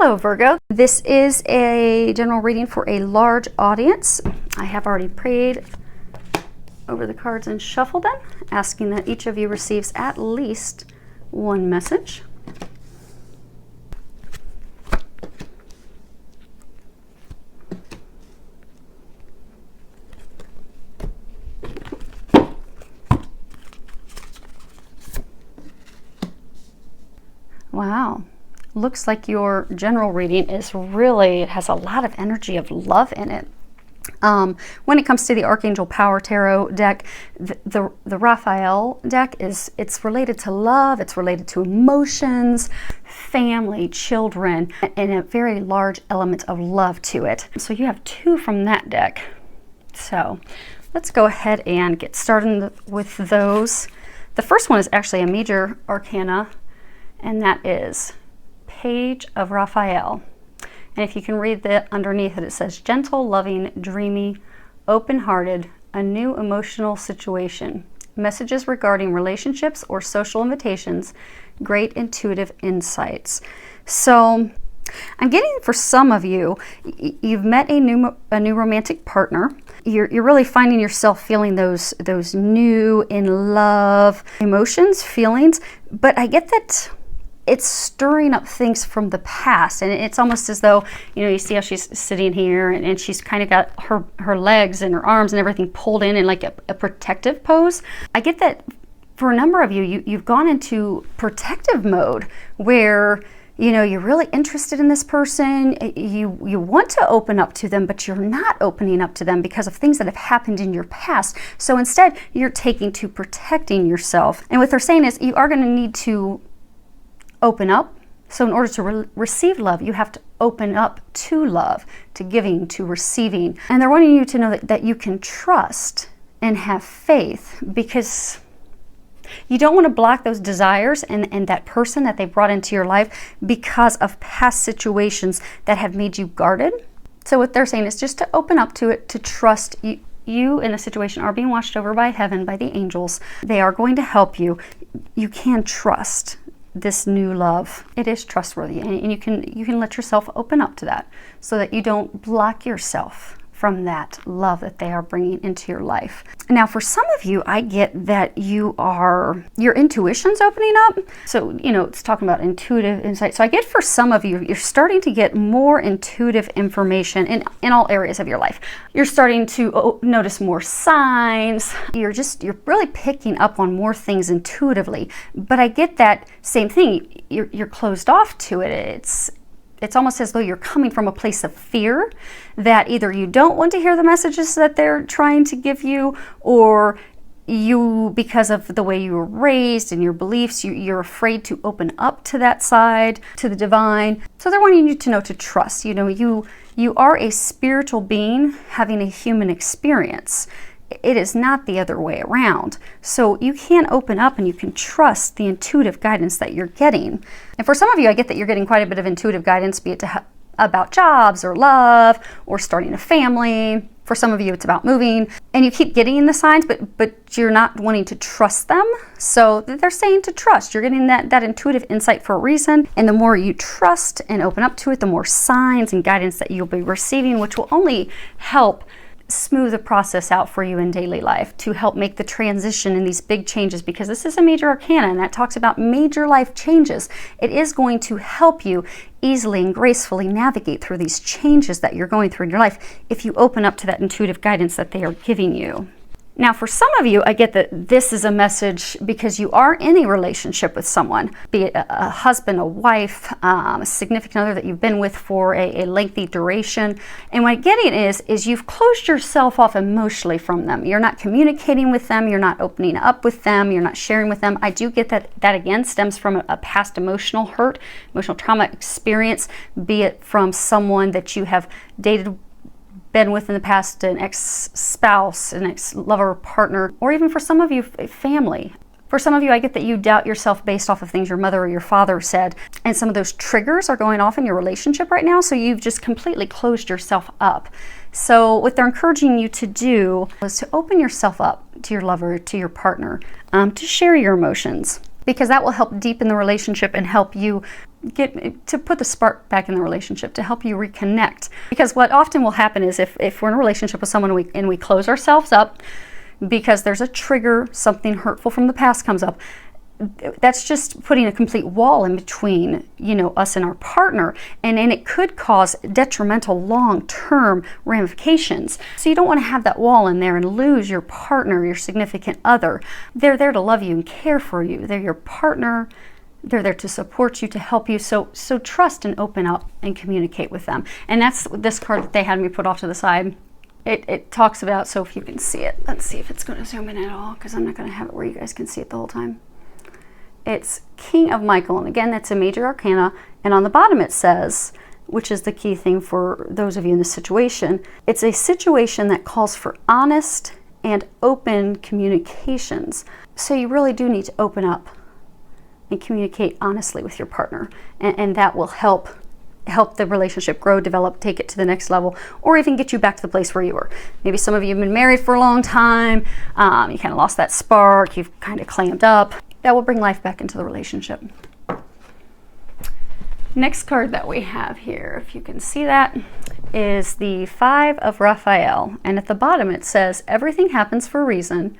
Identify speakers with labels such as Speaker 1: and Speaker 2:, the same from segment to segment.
Speaker 1: Hello Virgo, this is a general reading for a large audience. I have already prayed over the cards and shuffled them, asking that each of you receives at least one message. Wow. Looks like your general reading is really, it has a lot of energy of love in it. When it comes to the Archangel Power Tarot deck, the Raphael deck it's related to love, it's related to emotions, family, children, and a very large element of love to it. So you have two from that deck. So let's go ahead and get started with those. The first one is actually a major arcana, and that is Page of Raphael. And if you can read that underneath it, it says gentle, loving, dreamy, open-hearted, a new emotional situation, messages regarding relationships or social invitations, great intuitive insights. So I'm getting, for some of you, you've met a new romantic partner. You're really finding yourself feeling those new, in love emotions, feelings, but I get that it's stirring up things from the past, and it's almost as though, you see how she's sitting here and she's kind of got her legs and her arms and everything pulled in like a protective pose. I get that for a number of you've gone into protective mode where you're really interested in this person, you want to open up to them, but you're not opening up to them because of things that have happened in your past. So instead you're taking to protecting yourself. And what they're saying is you are going to need to open up. So in order to receive love, you have to open up to love, to giving, to receiving. And they're wanting you to know that you can trust and have faith, because you don't want to block those desires and that person that they brought into your life because of past situations that have made you guarded. So what they're saying is just to open up to it, to trust you in the situation are being watched over by heaven, by the angels. They are going to help you. You can trust this new love. It is trustworthy, and you can let yourself open up to that so that you don't block yourself from that love that they are bringing into your life. Now, for some of you, I get that your intuition's opening up. So, it's talking about intuitive insight. So I get for some of you, you're starting to get more intuitive information in all areas of your life. You're starting to notice more signs. You're really picking up on more things intuitively. But I get that same thing. You're closed off to it. It's almost as though you're coming from a place of fear that either you don't want to hear the messages that they're trying to give you, or you, because of the way you were raised and your beliefs, you're afraid to open up to that side, to the divine. So they're wanting you to know to trust. You are a spiritual being having a human experience. It is not the other way around. So you can open up and you can trust the intuitive guidance that you're getting. And for some of you, I get that you're getting quite a bit of intuitive guidance, be it about jobs or love or starting a family. For some of you, it's about moving. And you keep getting the signs, but you're not wanting to trust them. So they're saying to trust. You're getting that intuitive insight for a reason. And the more you trust and open up to it, the more signs and guidance that you'll be receiving, which will only help smooth the process out for you in daily life, to help make the transition in these big changes, because this is a major arcana and that talks about major life changes. It is going to help you easily and gracefully navigate through these changes that you're going through in your life if you open up to that intuitive guidance that they are giving you. Now, for some of you, I get that this is a message because you are in a relationship with someone, be it a husband, a wife, a significant other that you've been with for a lengthy duration. And what I'm getting is you've closed yourself off emotionally from them. You're not communicating with them. You're not opening up with them. You're not sharing with them. I do get that again stems from a past emotional hurt, emotional trauma experience, be it from someone that you have dated, been with in the past, an ex-spouse, an ex-lover, partner, or even for some of you, family. For some of you, I get that you doubt yourself based off of things your mother or your father said, and some of those triggers are going off in your relationship right now, so you've just completely closed yourself up. So what they're encouraging you to do is to open yourself up to your lover, to your partner, to share your emotions, because that will help deepen the relationship and help you to put the spark back in the relationship, to help you reconnect. Because what often will happen is if we're in a relationship with someone and we close ourselves up because there's a trigger, something hurtful from the past comes up, that's just putting a complete wall in between, us and our partner, and it could cause detrimental long-term ramifications. So you don't want to have that wall in there and lose your partner, your significant other. They're there to love you and care for you. They're your partner. They're there to support you, to help you. So trust and open up and communicate with them. And that's this card that they had me put off to the side. It talks about, so if you can see it, let's see if it's going to zoom in at all, because I'm not going to have it where you guys can see it the whole time. It's King of Michael, and again, that's a major arcana, and on the bottom it says, which is the key thing for those of you in this situation, it's a situation that calls for honest and open communications. So you really do need to open up and communicate honestly with your partner, and that will help the relationship grow, develop, take it to the next level, or even get you back to the place where you were. Maybe some of you have been married for a long time, you kind of lost that spark, you've kind of clammed up. That will bring life back into the relationship. Next card that we have here, if you can see that, is the Five of Raphael. And at the bottom it says, everything happens for a reason.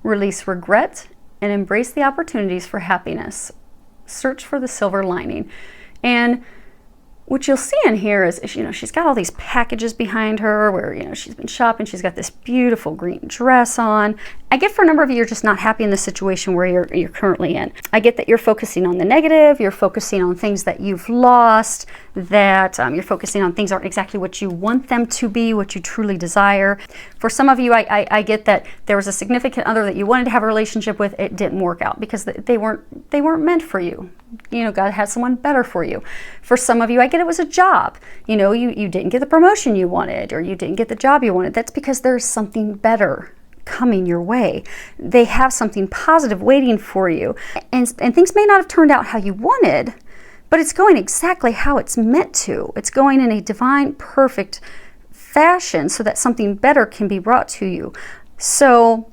Speaker 1: Release regret and embrace the opportunities for happiness. Search for the silver lining. And what you'll see in here is, she's got all these packages behind her where, she's been shopping. She's got this beautiful green dress on. I get for a number of you, you're just not happy in the situation where you're currently in. I get that you're focusing on the negative. You're focusing on things that you've lost, that you're focusing on things aren't exactly what you want them to be, what you truly desire. For some of you, I get that there was a significant other that you wanted to have a relationship with. It didn't work out because they weren't meant for you. God had someone better for you. For some of you, I get it was a job. You didn't get the promotion you wanted, or you didn't get the job you wanted. That's because there's something better coming your way. They have something positive waiting for you. And things may not have turned out how you wanted, but it's going exactly how it's meant to. It's going in a divine, perfect fashion so that something better can be brought to you. So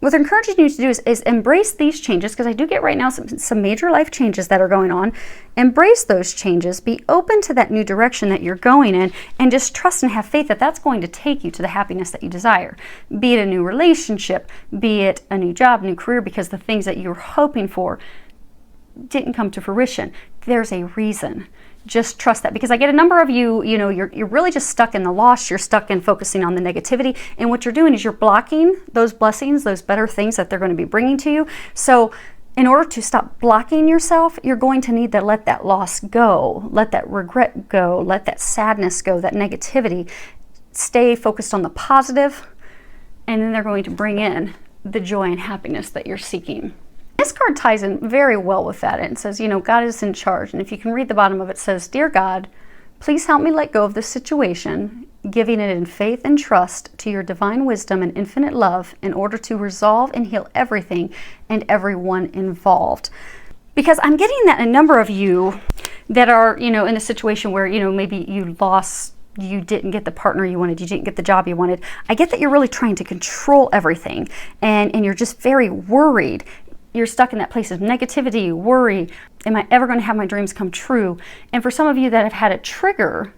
Speaker 1: what I'm encouraging you to do is embrace these changes, because I do get right now some major life changes that are going on. Embrace those changes, be open to that new direction that you're going in, and just trust and have faith that that's going to take you to the happiness that you desire. Be it a new relationship, be it a new job, new career, because the things that you're hoping for didn't come to fruition. There's a reason. Just trust that, because I get a number of you, you're really just stuck in the loss. You're stuck in focusing on the negativity, and what you're doing is you're blocking those blessings, those better things that they're going to be bringing to you. So in order to stop blocking yourself, you're going to need to let that loss go, let that regret go, let that sadness go, that negativity. Stay focused on the positive, and then they're going to bring in the joy and happiness that you're seeking. This card ties in very well with that. It says, God is in charge. And if you can read the bottom of it, it says, Dear God, please help me let go of this situation, giving it in faith and trust to your divine wisdom and infinite love in order to resolve and heal everything and everyone involved. Because I'm getting that a number of you that are, in a situation where, maybe you didn't get the partner you wanted, you didn't get the job you wanted. I get that you're really trying to control everything, and you're just very worried. You're stuck in that place of negativity, worry. Am I ever going to have my dreams come true? And for some of you that have had a trigger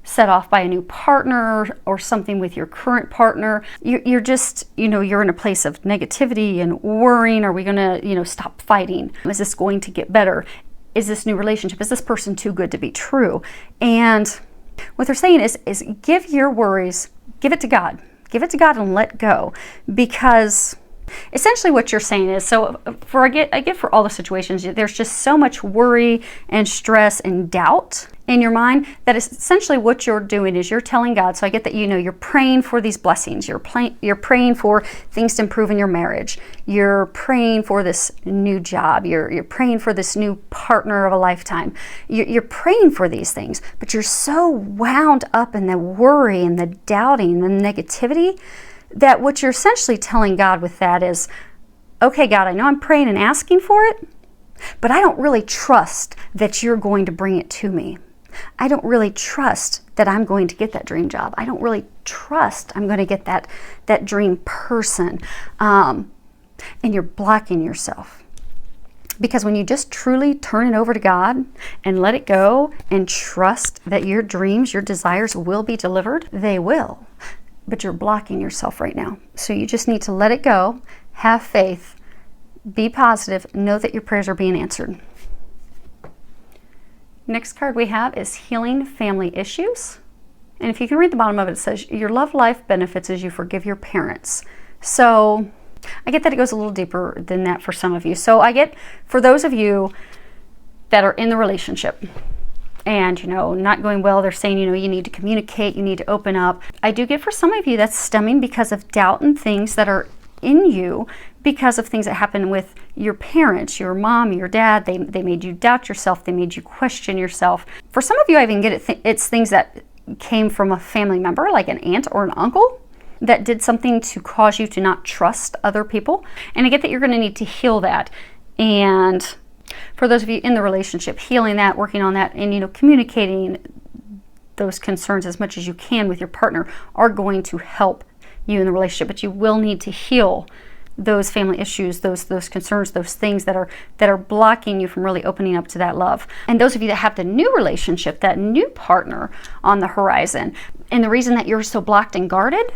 Speaker 1: set off by a new partner or something with your current partner, you're just, you're in a place of negativity and worrying. Are we going to, stop fighting? Is this going to get better? Is this new relationship, is this person too good to be true? And what they're saying is give your worries, give it to God. Give it to God and let go, because essentially what you're saying is, I get for all the situations, there's just so much worry and stress and doubt in your mind that essentially what you're doing is you're telling God. So I get that, you're praying for these blessings. You're praying for things to improve in your marriage. You're praying for this new job. You're praying for this new partner of a lifetime. You're praying for these things, but you're so wound up in the worry and the doubting and the negativity that what you're essentially telling God with that is, okay, God, I know I'm praying and asking for it, but I don't really trust that you're going to bring it to me. I don't really trust that I'm going to get that dream job. I don't really trust I'm going to get that dream person. And you're blocking yourself Because when you just truly turn it over to God and let it go and trust that your dreams, your desires will be delivered, they will. But you're blocking yourself right now. So you just need to let it go, have faith, be positive, know that your prayers are being answered. Next card we have is Healing Family Issues. And if you can read the bottom of it, it says, your love life benefits as you forgive your parents. So I get that it goes a little deeper than that for some of you. So I get, for those of you that are in the relationship and, not going well, they're saying, you need to communicate, you need to open up. I do get for some of you that's stemming because of doubt and things that are in you because of things that happen with your parents, your mom, your dad. They made you doubt yourself. They made you question yourself. For some of you, I even get it. It's things that came from a family member, like an aunt or an uncle, that did something to cause you to not trust other people. And I get that you're going to need to heal that. And for those of you in the relationship, healing that, working on that, and communicating those concerns as much as you can with your partner are going to help you in the relationship. But you will need to heal those family issues, those concerns, those things that are blocking you from really opening up to that love. And those of you that have the new relationship, that new partner on the horizon, and the reason that you're so blocked and guarded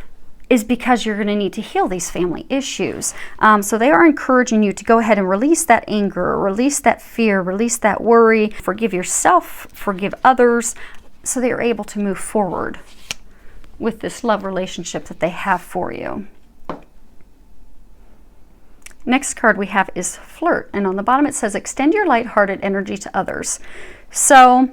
Speaker 1: is because you're going to need to heal these family issues. So they are encouraging you to go ahead and release that anger, release that fear, release that worry, forgive yourself, forgive others, so that you're able to move forward with this love relationship that they have for you. Next card we have is Flirt, and on the bottom it says, extend your lighthearted energy to others. So,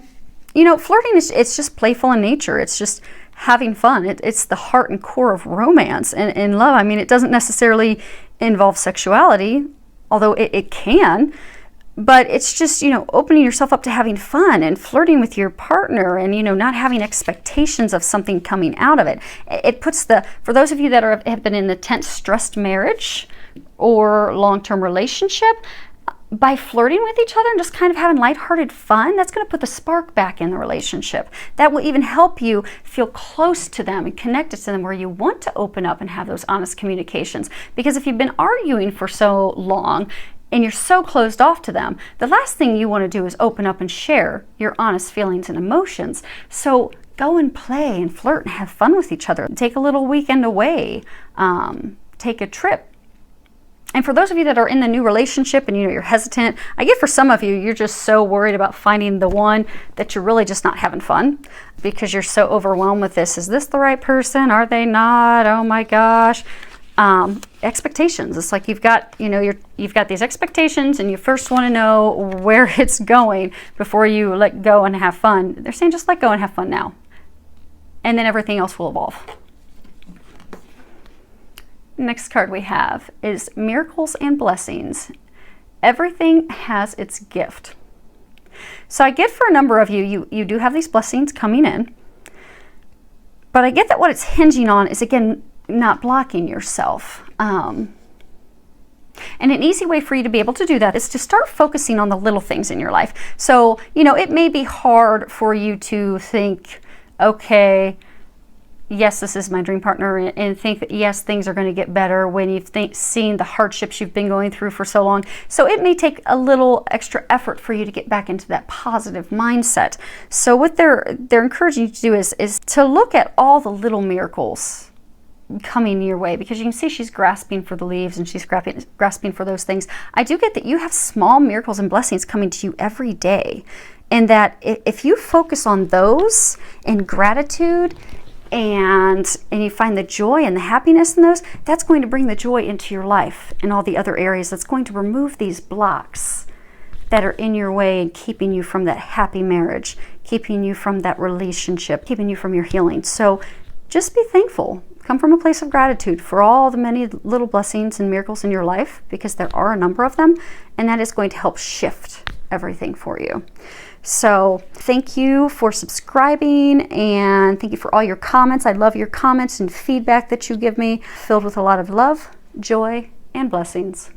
Speaker 1: flirting it's just playful in nature. It's just having fun. It's the heart and core of romance and love. I mean, it doesn't necessarily involve sexuality, although it can, but it's just, opening yourself up to having fun and flirting with your partner and, not having expectations of something coming out of it. It puts for those of you that have been in a tense, stressed marriage or long-term relationship, by flirting with each other and just kind of having lighthearted fun, that's going to put the spark back in the relationship. That will even help you feel close to them and connected to them, where you want to open up and have those honest communications. Because if you've been arguing for so long and you're so closed off to them, the last thing you want to do is open up and share your honest feelings and emotions. So go and play and flirt and have fun with each other. Take a little weekend away. Take a trip. And for those of you that are in the new relationship and you're hesitant, I get for some of you, you're just so worried about finding the one that you're really just not having fun because you're so overwhelmed with this. Is this the right person? Are they not? Oh my gosh. Expectations. It's like you've got these expectations and you first want to know where it's going before you let go and have fun. They're saying just let go and have fun now. And then everything else will evolve. Next card we have is Miracles and Blessings. Everything has its gift. So I get for a number of you do have these blessings coming in, but I get that what it's hinging on is, again, not blocking yourself. And an easy way for you to be able to do that is to start focusing on the little things in your life. So, it may be hard for you to think, okay, yes, this is my dream partner, and think that, yes, things are going to get better when you've seen the hardships you've been going through for so long. So it may take a little extra effort for you to get back into that positive mindset. So what they're encouraging you to do is to look at all the little miracles coming your way, because you can see she's grasping for the leaves and she's grasping for those things. I do get that you have small miracles and blessings coming to you every day, and that if you focus on those in gratitude and you find the joy and the happiness in those, that's going to bring the joy into your life and all the other areas. That's going to remove these blocks that are in your way and keeping you from that happy marriage, keeping you from that relationship, keeping you from your healing. So just be thankful. Come from a place of gratitude for all the many little blessings and miracles in your life, because there are a number of them, and that is going to help shift everything for you. So thank you for subscribing, and thank you for all your comments. I love your comments and feedback that you give me, filled with a lot of love, joy, and blessings.